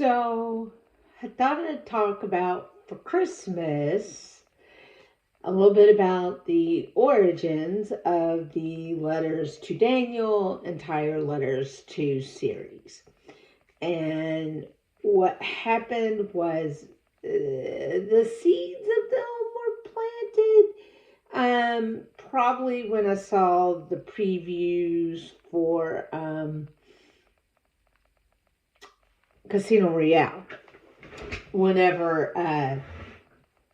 So, I thought I'd talk about for Christmas a little bit about the origins of the Letters to Daniel, entire Letters to series. And what happened was the seeds of them were planted probably when I saw the previews for Casino Royale. Whenever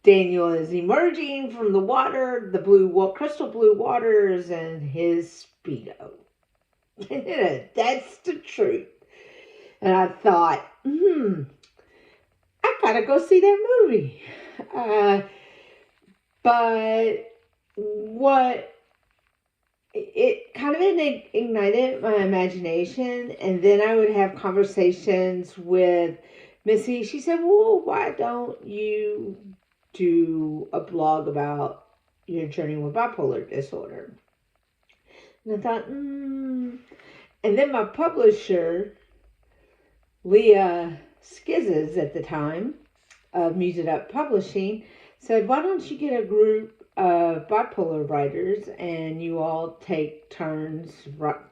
Daniel is emerging from the water, the crystal blue waters, and his speedo. That's the truth. And I thought, I gotta go see that movie. But what it kind of ignited my imagination, and then I would have conversations with Missy. She said, well, why don't you do a blog about your journey with bipolar disorder? And I thought, And then my publisher, Leah Skizzes at the time of Music Up Publishing, said, why don't you get a group of bipolar writers and you all take turns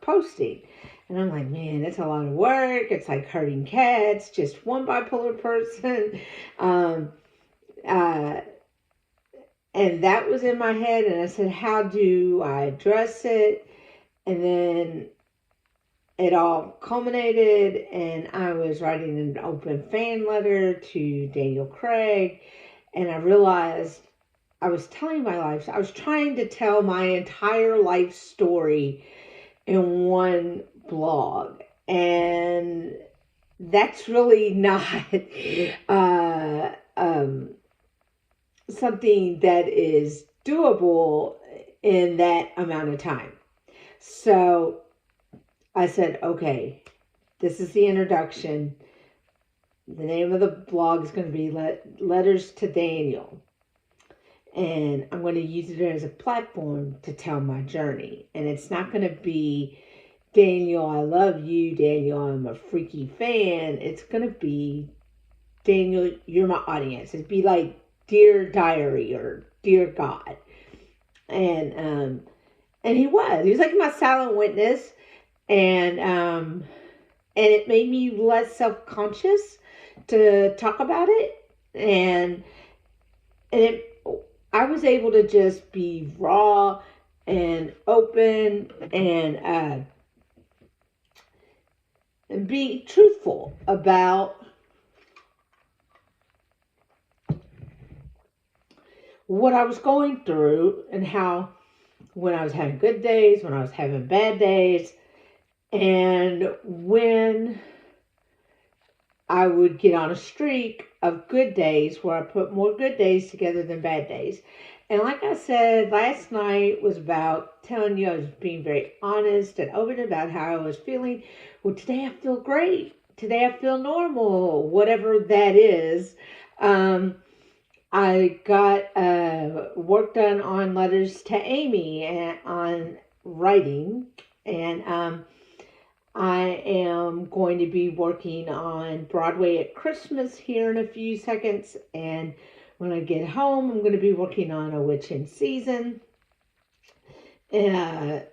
posting? And I'm like, man, it's a lot of work. It's like herding cats, just one bipolar person. And that was in my head. And I said, how do I address it? And then it all culminated, and I was writing an open fan letter to Daniel Craig. And I realized I was telling my life. I was trying to tell my entire life story in one blog. And that's really not something that is doable in that amount of time. So I said, okay, this is the introduction. The name of the blog is going to be Letters to Daniel. And I'm going to use it as a platform to tell my journey. And it's not going to be, Daniel, I love you. Daniel, I'm a freaky fan. It's going to be, Daniel, you're my audience. It'd be like Dear Diary or Dear God. And he was like my silent witness. And it made me less self-conscious to talk about it. And I was able to just be raw and open and be truthful about what I was going through and how when I was having good days, when I was having bad days, and when I would get on a streak of good days where I put more good days together than bad days. And like I said, last night was about telling you I was being very honest and open about how I was feeling. Well, today I feel great. Today I feel normal, whatever that is. I got work done on Letters to Amy and on writing. And I am going to be working on Broadway at Christmas here in a few seconds. And when I get home, I'm going to be working on A Witch in Season. Which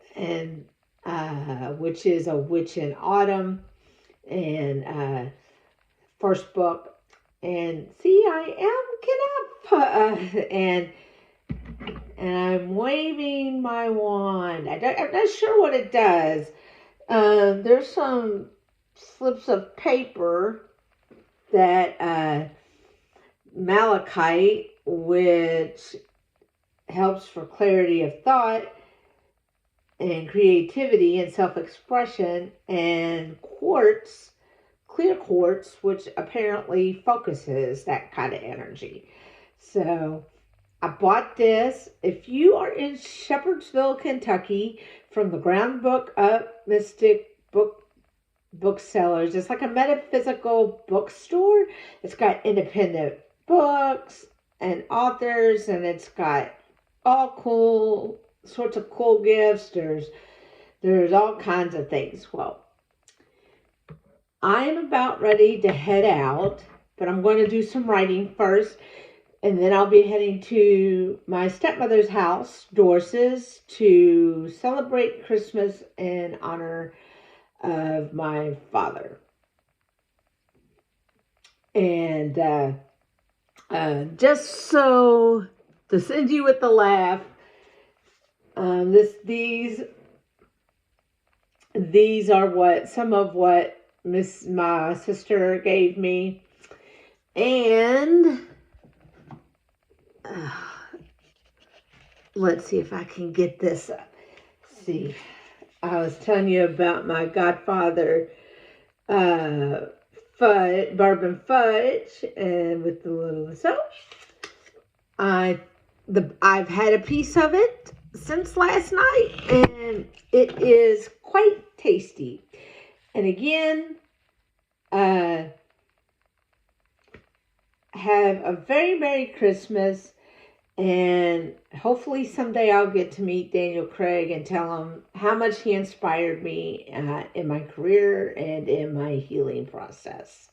is A Witch in Autumn. And first book. And see, I am getting up. And I'm waving my wand. I'm not sure what it does. There's some slips of paper that malachite, which helps for clarity of thought and creativity and self-expression, and quartz, clear quartz, which apparently focuses that kind of energy. So I bought this. If you are in Shepherdsville, Kentucky, from the Ground Book Up Mystic Booksellers, it's like a metaphysical bookstore. It's got independent books and authors, and it's got all sorts of cool gifts. There's all kinds of things. Well, I'm about ready to head out, but I'm going to do some writing first. And then I'll be heading to my stepmother's house, Dorsey's, to celebrate Christmas in honor of my father. And just so to send you with the laugh, these are some of what my sister gave me, and let's see if I can get this up. See, I was telling you about my godfather fudge, bourbon fudge, and with the little I've had a piece of it since last night, and it is quite tasty. And again, have a very Merry Christmas, and hopefully someday I'll get to meet Daniel Craig and tell him how much he inspired me in my career and in my healing process.